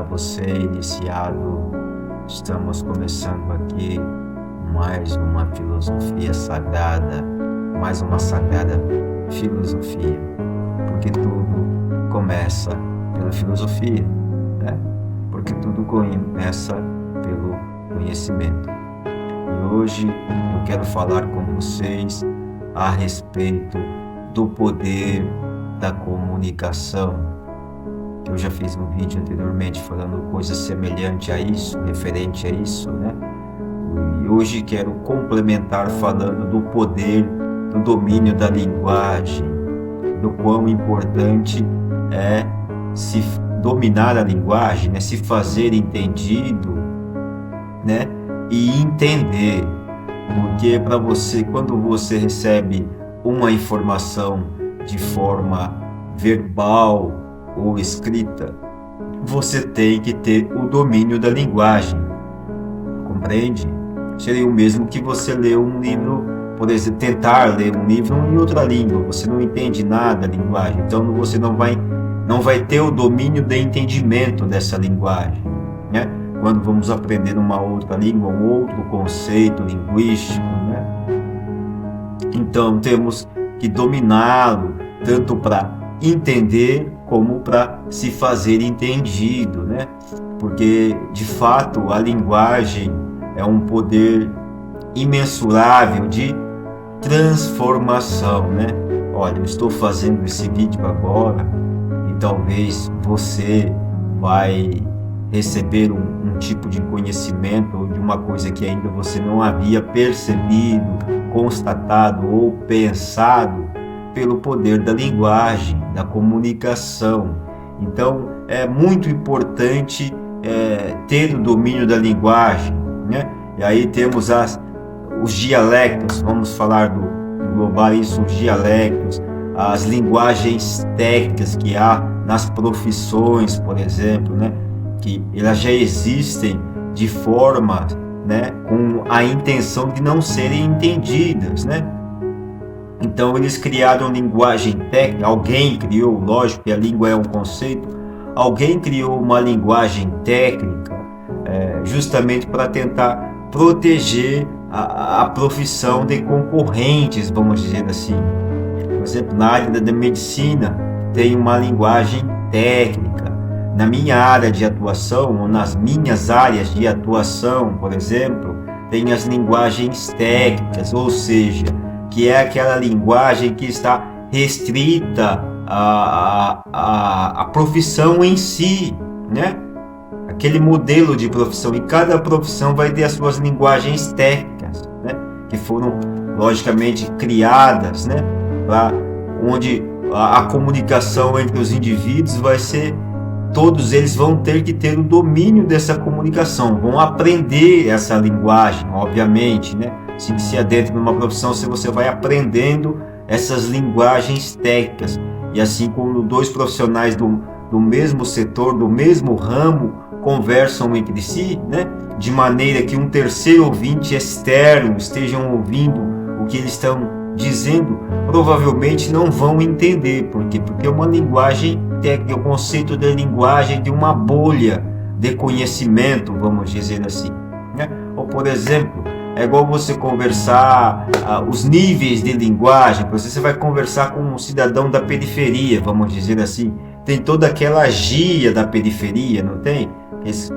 você iniciado. Estamos começando aqui mais uma filosofia sagrada, mais uma sagrada filosofia, porque tudo começa pela filosofia, né? Porque tudo começa pelo conhecimento. E hoje eu quero falar com vocês a respeito do poder da comunicação. Eu já fiz um vídeo anteriormente falando coisa semelhante a isso, referente a isso, né? E hoje quero complementar falando do poder do domínio da linguagem, do quão importante é se dominar a linguagem, né? Se fazer entendido, né? E entender, porque para você, quando você recebe uma informação de forma verbal ou escrita, você tem que ter o domínio da linguagem, compreende? Seria o mesmo que você ler um livro, por exemplo, tentar ler um livro em outra língua, você não entende nada da linguagem, então você não vai ter o domínio de entendimento dessa linguagem, né? Quando vamos aprender uma outra língua, um outro conceito linguístico, né? Então temos que dominá-lo tanto para entender como para se fazer entendido, né? Porque de fato a linguagem é um poder imensurável de transformação, né? Olha, eu estou fazendo esse vídeo agora e talvez você vai receber um tipo de conhecimento ou de uma coisa que ainda você não havia percebido, constatado ou pensado pelo poder da linguagem, da comunicação. Então é muito importante ter o domínio da linguagem, né? E aí temos os dialectos, vamos falar englobar isso, os dialectos, as linguagens técnicas que há nas profissões, por exemplo, né? Que elas já existem de forma, né, com a intenção de não serem entendidas, né? Então eles criaram linguagem técnica, alguém criou, lógico que a língua é um conceito, alguém criou uma linguagem técnica justamente para tentar proteger a profissão de concorrentes, vamos dizer assim. Por exemplo, na área da medicina tem uma linguagem técnica. Na minha área de atuação, ou nas minhas áreas de atuação, por exemplo, tem as linguagens técnicas, ou seja, que é aquela linguagem que está restrita à profissão em si, né? Aquele modelo de profissão, e cada profissão vai ter as suas linguagens técnicas, né? Que foram logicamente criadas, né? Onde a comunicação entre os indivíduos vai ser, todos eles vão ter que ter o domínio dessa comunicação, vão aprender essa linguagem, obviamente, né? Se adentra numa profissão, se você vai aprendendo essas linguagens técnicas, e assim como dois profissionais do mesmo setor, do mesmo ramo, conversam entre si, né? De maneira que um terceiro ouvinte externo estejam ouvindo o que eles estão dizendo, provavelmente não vão entender. Por quê? Porque é uma linguagem técnica, o conceito da linguagem de uma bolha de conhecimento, vamos dizer assim, né? Ou, por exemplo, é igual você conversar os níveis de linguagem. Você vai conversar com um cidadão da periferia, vamos dizer assim. Tem toda aquela gíria da periferia, não tem?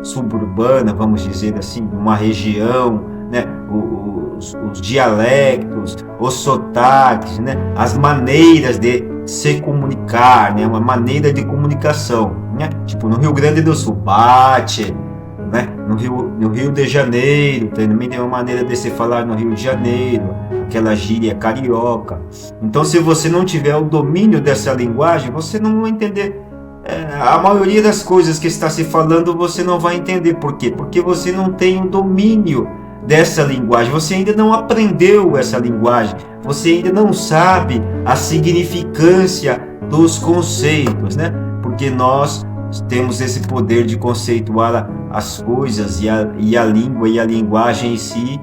Suburbana, vamos dizer assim, de uma região, né? Os dialectos, os sotaques, né? As maneiras de se comunicar, né? Uma maneira de comunicação, né? Tipo, no Rio Grande do Sul, bate, né? No Rio de Janeiro também tem uma maneira de se falar no Rio de Janeiro, aquela gíria carioca. Então, se você não tiver o domínio dessa linguagem, você não vai entender. A maioria das coisas que está se falando você não vai entender. Por quê? Porque você não tem o domínio dessa linguagem, você ainda não aprendeu essa linguagem, você ainda não sabe a significância dos conceitos, né? Porque nós temos esse poder de conceituar as coisas, e a língua e a linguagem em si,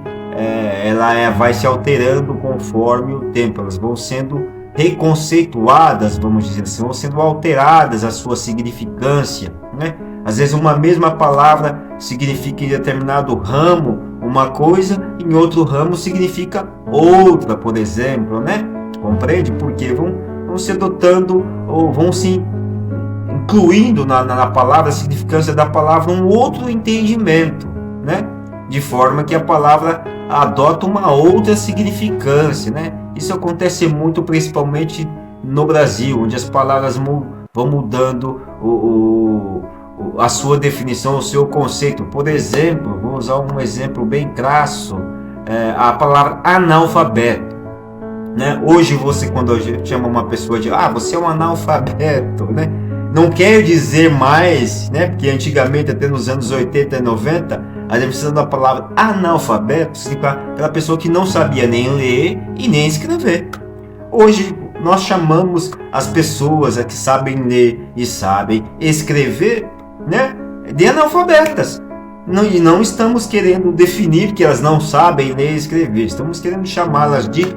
ela vai se alterando conforme o tempo, elas vão sendo reconceituadas, vamos dizer assim, vão sendo alteradas a sua significância, né? Às vezes uma mesma palavra significa em determinado ramo uma coisa, em outro ramo significa outra, por exemplo, né? Compreende? Porque vão se adotando ou vão se incluindo na palavra, a significância da palavra, um outro entendimento, né? De forma que a palavra adota uma outra significância, né? Isso acontece muito, principalmente no Brasil, onde as palavras vão mudando a sua definição, o seu conceito. Por exemplo, vou usar um exemplo bem crasso, a palavra analfabeto, né? Hoje você, quando chama uma pessoa de você é um analfabeto, né? Não quer dizer mais, né? Porque antigamente, até nos anos 80 e 90, a definição da palavra analfabeto significa aquela pessoa que não sabia nem ler e nem escrever. Hoje nós chamamos as pessoas que sabem ler e sabem escrever, né, de analfabetas. E não estamos querendo definir que elas não sabem ler e escrever. Estamos querendo chamá-las de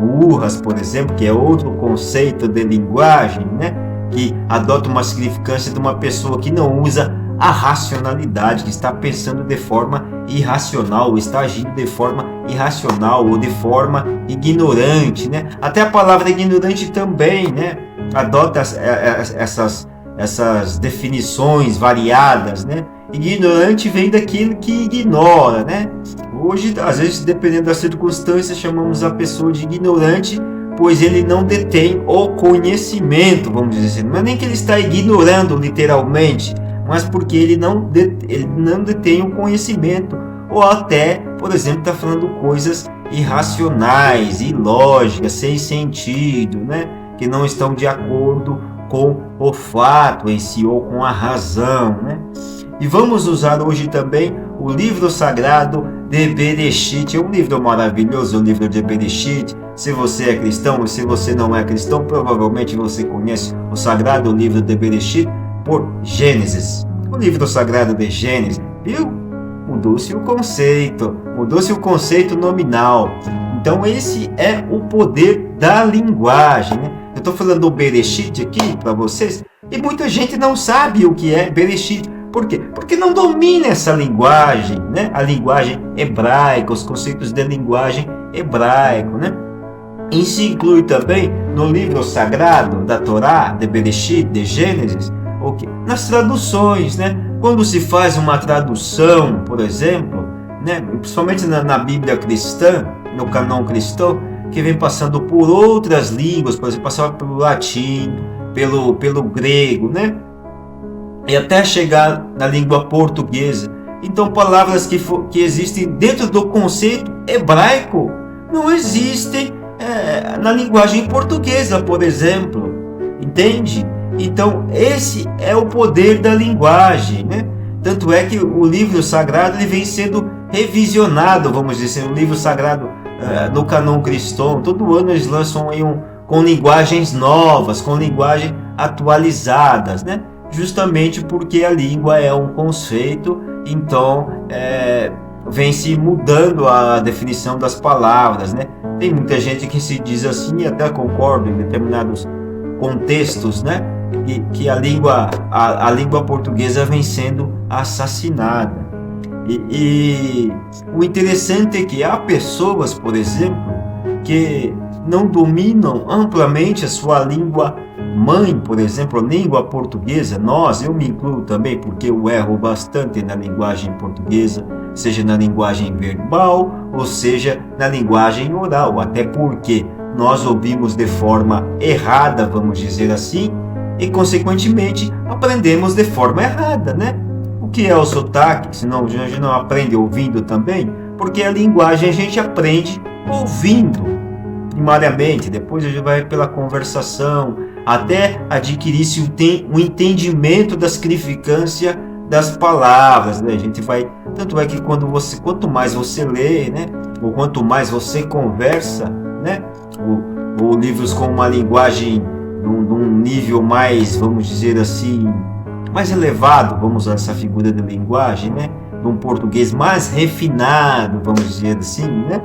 burras, por exemplo, que é outro conceito de linguagem, né? Que adota uma significância de uma pessoa que não usa a racionalidade, que está pensando de forma irracional, ou está agindo de forma irracional, ou de forma ignorante, né? Até a palavra ignorante também, né? Adota essas definições variadas, né? Ignorante vem daquilo que ignora, né? Hoje, às vezes, dependendo das circunstâncias, chamamos a pessoa de ignorante, pois ele não detém o conhecimento, vamos dizer assim. Não é nem que ele está ignorando literalmente, mas porque ele não detém o conhecimento, ou até, por exemplo, está falando coisas irracionais, ilógicas, sem sentido, né? Que não estão de acordo com o fato em si, ou com a razão, né? E vamos usar hoje também o livro sagrado de Bereshit. É um livro maravilhoso, o livro de Bereshit. Se você é cristão ou se você não é cristão, provavelmente você conhece o sagrado livro de Bereshit por Gênesis. O livro sagrado de Gênesis, viu? Mudou-se o conceito nominal. Então esse é o poder da linguagem, né? Eu estou falando do Bereshit aqui para vocês e muita gente não sabe o que é Bereshit. Por quê? Porque não domina essa linguagem, né? A linguagem hebraica, os conceitos de linguagem hebraico, né? Isso inclui também no livro sagrado da Torá, de Bereshit, de Gênesis, nas traduções, né? Quando se faz uma tradução, por exemplo, né? Principalmente na Bíblia cristã, no canon cristão, que vem passando por outras línguas, por exemplo, passando pelo latim, pelo grego, né? E até chegar na língua portuguesa. Então, palavras que existem dentro do conceito hebraico não existem na linguagem portuguesa, por exemplo. Entende? Então, esse é o poder da linguagem, né? Tanto é que o livro sagrado ele vem sendo revisionado, vamos dizer, o livro sagrado no canon cristão. Todo ano eles lançam aí com linguagens novas, com linguagens atualizadas, né? Justamente porque a língua é um conceito, então vem se mudando a definição das palavras, né? Tem muita gente que se diz assim, e até concordo em determinados contextos, né? Que a língua portuguesa vem sendo assassinada. E o interessante é que há pessoas, por exemplo, que não dominam amplamente a sua língua mãe, por exemplo, a língua portuguesa. Eu me incluo também, porque eu erro bastante na linguagem portuguesa, seja na linguagem verbal, ou seja na linguagem oral, até porque nós ouvimos de forma errada, vamos dizer assim, e consequentemente aprendemos de forma errada, né? O que é o sotaque? Senão a gente não aprende ouvindo também, porque a linguagem a gente aprende ouvindo primariamente, depois a gente vai pela conversação, até adquirir-se um entendimento da significância das palavras, né? A gente vai, tanto é que quanto mais você lê, né? Ou quanto mais você conversa, né? Ou livros com uma linguagem num nível mais, vamos dizer assim, mais elevado, vamos usar essa figura de linguagem, né? De um português mais refinado, vamos dizer assim, né?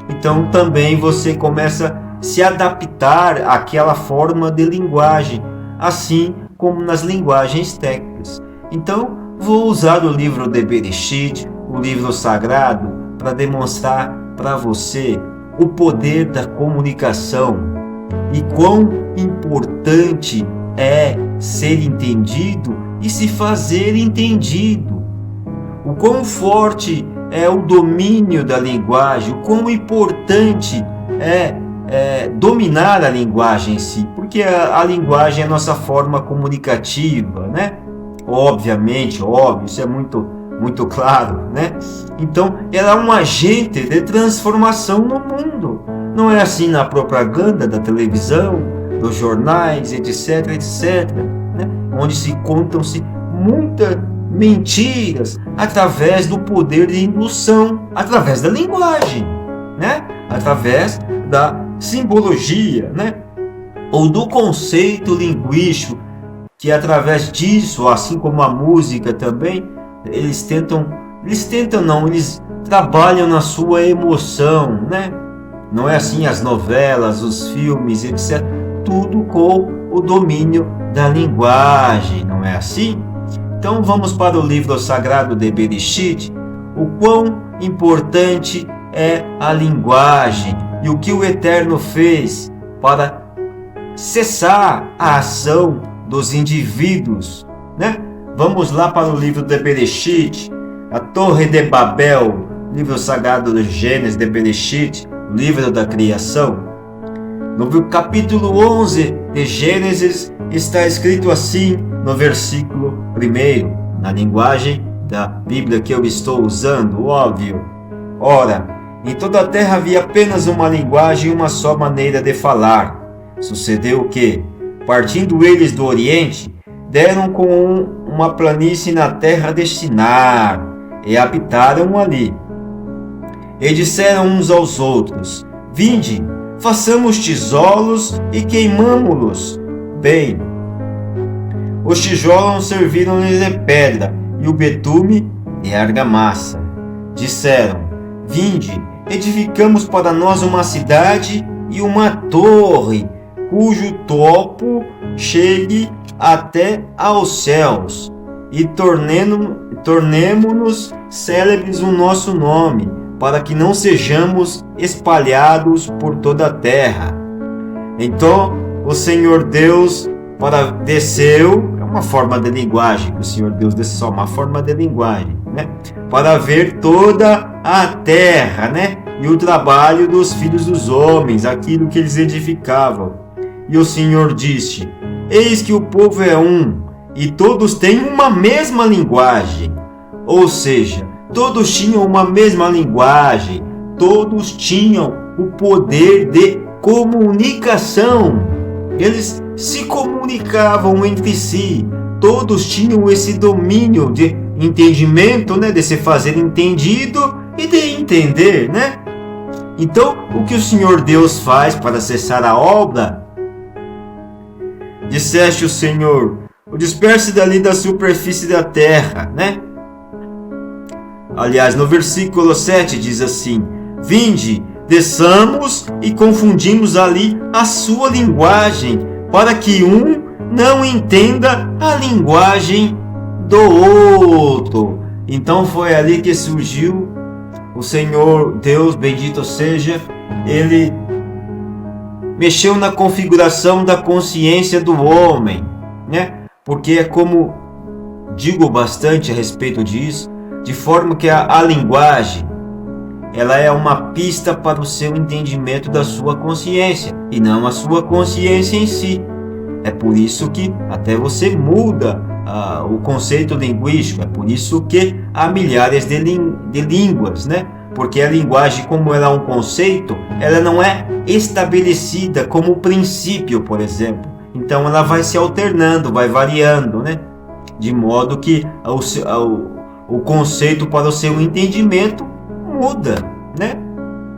Então também você começa a se adaptar àquela forma de linguagem, assim como nas linguagens técnicas. Então vou usar o livro de Bereshit, o livro sagrado, para demonstrar para você o poder da comunicação e quão importante é ser entendido e se fazer entendido. O quão forte é o domínio da linguagem, o quão importante é dominar a linguagem em si, porque a linguagem é a nossa forma comunicativa, né? Obviamente, óbvio, isso é muito claro, né? Então, ela é um agente de transformação no mundo. Não é assim na propaganda da televisão, dos jornais, etc, etc, né? Onde se contam-se muitas mentiras através do poder de indução, através da linguagem, né? Através da simbologia, né? Ou do conceito linguístico, que através disso, assim como a música também, eles trabalham na sua emoção, né? Não é assim as novelas, os filmes, etc. Tudo com o domínio da linguagem, não é assim? Então vamos para o livro sagrado de Bereshit, o quão importante é a linguagem e o que o Eterno fez para cessar a ação dos indivíduos, né? Vamos lá para o livro de Bereshit, a Torre de Babel, livro sagrado de Gênesis de Bereshit, livro da criação. No capítulo 11 de Gênesis está escrito assim no versículo 1, na linguagem da Bíblia que eu estou usando, óbvio. Ora, em toda a terra havia apenas uma linguagem e uma só maneira de falar. Sucedeu que, partindo eles do Oriente, deram com uma planície na terra de Shinar, e habitaram ali. E disseram uns aos outros: Vinde, façamos tijolos e queimamo-los. Bem, os tijolos serviram-lhes de pedra, e o betume de argamassa. Disseram: Vinde, edificamos para nós uma cidade e uma torre, cujo topo chegue até aos céus, e tornemo-nos célebres o nosso nome, para que não sejamos espalhados por toda a terra. Então o Senhor Deus desceu, é uma forma de linguagem, que o Senhor Deus desceu, uma forma de linguagem, né? Para ver toda a terra, né? E o trabalho dos filhos dos homens, aquilo que eles edificavam. E o Senhor disse: Eis que o povo é um, e todos têm uma mesma linguagem. Ou seja, todos tinham uma mesma linguagem, todos tinham o poder de comunicação. Eles se comunicavam entre si, todos tinham esse domínio de entendimento, né? De se fazer entendido e de entender, né? Então, o que o Senhor Deus faz para cessar a obra? Disseste o Senhor: o disperse dali da superfície da terra, né? Aliás, no versículo 7 diz assim: Vinde, desçamos e confundimos ali a sua linguagem, para que um não entenda a linguagem do outro. Então foi ali que surgiu o Senhor Deus, bendito seja, ele mexeu na configuração da consciência do homem, né? Porque é como digo bastante a respeito disso, de forma que a linguagem, ela é uma pista para o seu entendimento da sua consciência, e não a sua consciência em si. É por isso que até você muda o conceito linguístico, é por isso que há milhares de línguas, né? Porque a linguagem, como ela é um conceito, ela não é estabelecida como princípio, por exemplo. Então ela vai se alternando, vai variando, né? De modo que o conceito para o seu entendimento muda, né?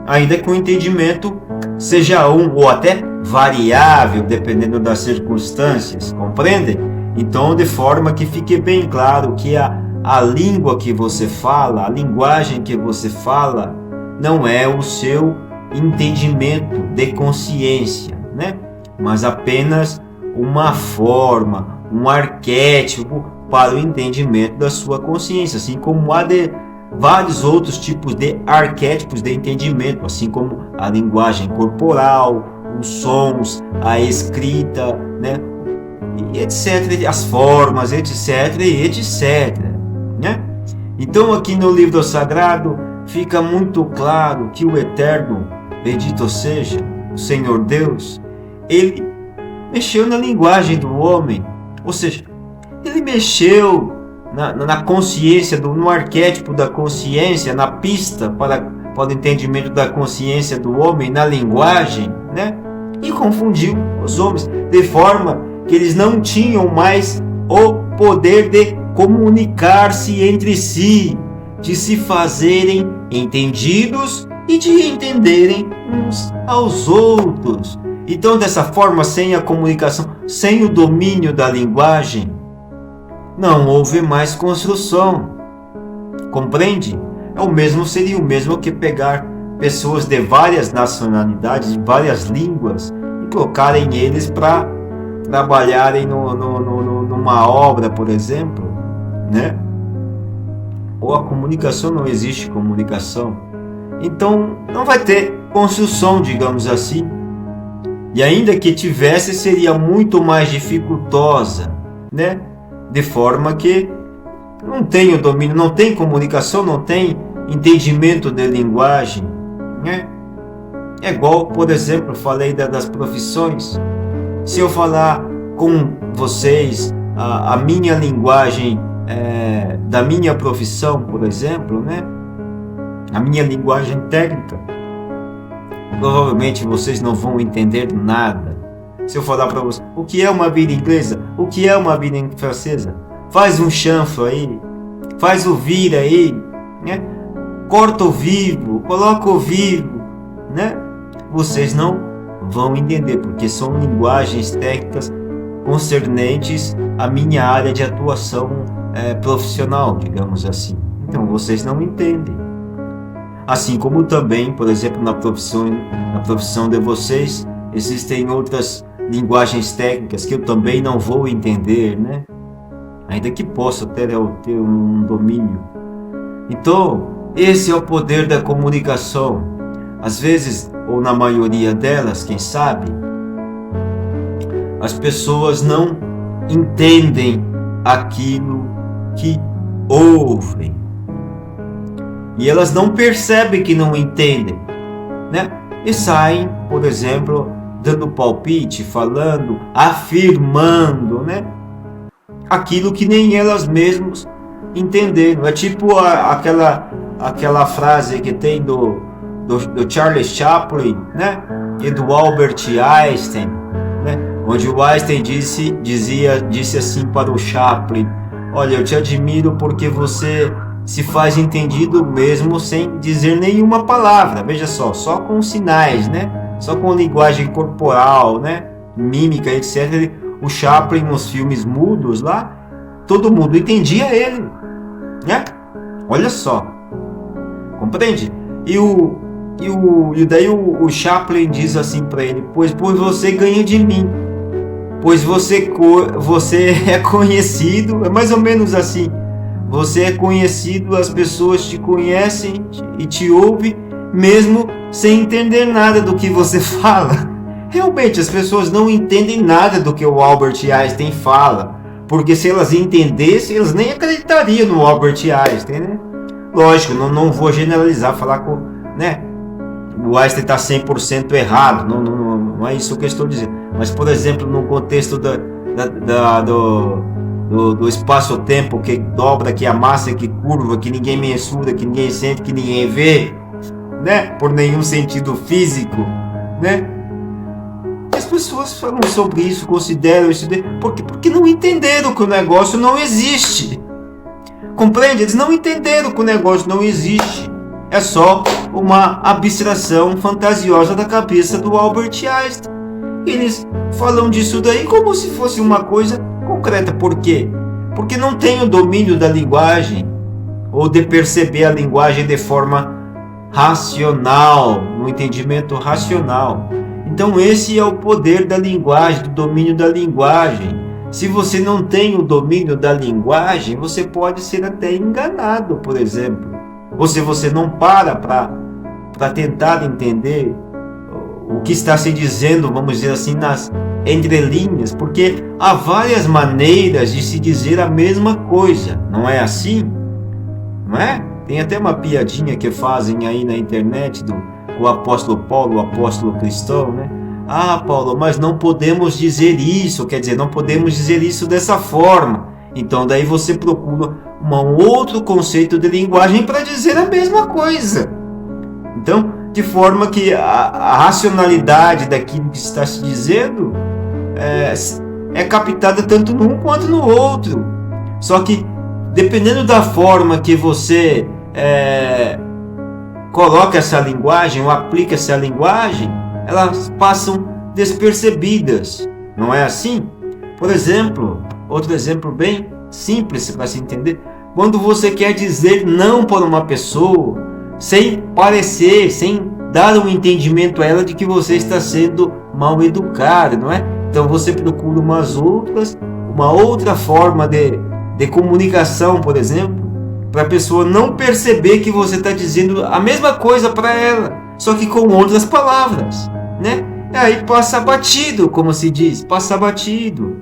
Ainda que o entendimento seja ou até variável, dependendo das circunstâncias, compreendem? Então, de forma que fique bem claro que a língua que você fala, a linguagem que você fala, não é o seu entendimento de consciência, né? Mas apenas uma forma, um arquétipo para o entendimento da sua consciência, assim como há vários outros tipos de arquétipos de entendimento, assim como a linguagem corporal, os sons, a escrita, né? E etc, as formas, etc, e etc, né? Então aqui no livro sagrado fica muito claro que o Eterno, bendito seja o Senhor Deus, ele mexeu na linguagem do homem, ou seja, ele mexeu na consciência, no arquétipo da consciência, na pista para o entendimento da consciência do homem, na linguagem, né? E confundiu os homens, de forma que eles não tinham mais o poder de comunicar-se entre si, de se fazerem entendidos e de entenderem uns aos outros. Então, dessa forma, sem a comunicação, sem o domínio da linguagem, não houve mais construção. Compreende? Seria o mesmo que pegar pessoas de várias nacionalidades, de várias línguas, e colocarem eles para trabalharem numa obra, por exemplo, né? Ou a comunicação, não existe comunicação. Então, não vai ter construção, digamos assim. E ainda que tivesse, seria muito mais dificultosa, né? De forma que não tem o domínio, não tem comunicação, não tem entendimento de linguagem, né? É igual, por exemplo, falei das profissões. Se eu falar com vocês a minha linguagem da minha profissão, por exemplo, né? A minha linguagem técnica, provavelmente vocês não vão entender nada. Se eu falar para vocês o que é uma Bíblia inglesa, o que é uma Bíblia francesa, faz um chanfro aí, faz o vir aí, né? Corta o vivo, coloca o vivo, né? Vocês não vão entender, porque são linguagens técnicas concernentes à minha área de atuação profissional, digamos assim. Então vocês não entendem. Assim como também, por exemplo, na profissão de vocês, existem outras linguagens técnicas que eu também não vou entender, né? Ainda que possa ter um domínio. Então, esse é o poder da comunicação. Às vezes, ou na maioria delas, quem sabe, as pessoas não entendem aquilo que ouvem. E elas não percebem que não entendem, né? E saem, por exemplo, dando palpite, falando, afirmando, né? Aquilo que nem elas mesmas entenderam. É tipo aquela frase que tem do Charles Chaplin, né? E do Albert Einstein, né? Onde o Einstein disse assim para o Chaplin: olha, eu te admiro porque você se faz entendido mesmo sem dizer nenhuma palavra. Veja só com sinais, né? Só com linguagem corporal, né? Mímica, etc. O Chaplin nos filmes mudos lá, todo mundo entendia ele, né? Olha só, compreende? E daí o Chaplin diz assim para ele: pois você ganha de mim, pois você é conhecido, é mais ou menos assim. Você é conhecido, as pessoas te conhecem e te ouvem, mesmo sem entender nada do que você fala. Realmente, as pessoas não entendem nada do que o Albert Einstein fala, porque se elas entendessem, elas nem acreditariam no Albert Einstein, né? Lógico, não vou generalizar, falar com, né? O Einstein está 100% errado, não é isso que eu estou dizendo. Mas, por exemplo, no contexto do espaço-tempo que dobra, que amassa, que curva, que ninguém mensura, que ninguém sente, que ninguém vê, né? Por nenhum sentido físico, né? As pessoas falam sobre isso, consideram isso, porque não entenderam que o negócio não existe. Compreende? Eles não entenderam que o negócio não existe. É só uma abstração fantasiosa da cabeça do Albert Einstein. Eles falam disso daí como se fosse uma coisa concreta. Por quê? Porque não tem o domínio da linguagem, ou de perceber a linguagem de forma racional, no entendimento racional. Então esse é o poder da linguagem, do domínio da linguagem. Se você não tem o domínio da linguagem, você pode ser até enganado, por exemplo. Ou se você não para tentar entender o que está se dizendo, vamos dizer assim, nas entrelinhas, porque há várias maneiras de se dizer a mesma coisa, não é assim? Não é? Tem até uma piadinha que fazem aí na internet do o apóstolo Paulo, o apóstolo cristão, né? Ah, Paulo, mas não podemos dizer isso, quer dizer, não podemos dizer isso dessa forma. Então daí você procura um outro conceito de linguagem para dizer a mesma coisa. Então, de forma que a racionalidade daquilo que está se dizendo é captada tanto num quanto no outro. Só que, dependendo da forma que você coloca essa linguagem ou aplica essa linguagem, elas passam despercebidas, não é assim? Por exemplo, outro exemplo bem simples para se entender, quando você quer dizer não para uma pessoa, sem parecer, sem dar um entendimento a ela de que você está sendo mal educado, não é? Então você procura uma outra forma de comunicação, por exemplo, para a pessoa não perceber que você está dizendo a mesma coisa para ela, só que com outras palavras, né? E aí passa batido, como se diz, passa batido.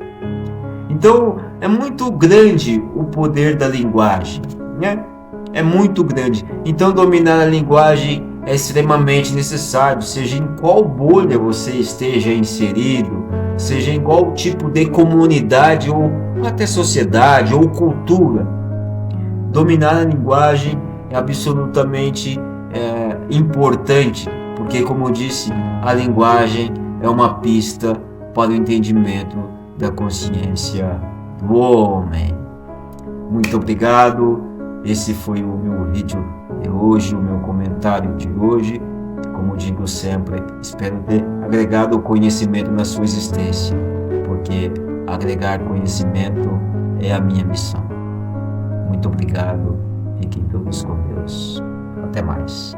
Então é muito grande o poder da linguagem, né? É muito grande. Então dominar a linguagem é extremamente necessário, seja em qual bolha você esteja inserido, seja em qual tipo de comunidade ou até sociedade ou cultura. Dominar a linguagem é absolutamente importante, porque, como eu disse, a linguagem é uma pista para o entendimento da consciência do homem. Muito obrigado. Esse foi o meu vídeo de hoje, o meu comentário de hoje. Como digo sempre, espero ter agregado conhecimento na sua existência, porque agregar conhecimento é a minha missão. Muito obrigado. Fiquem todos com Deus. Até mais.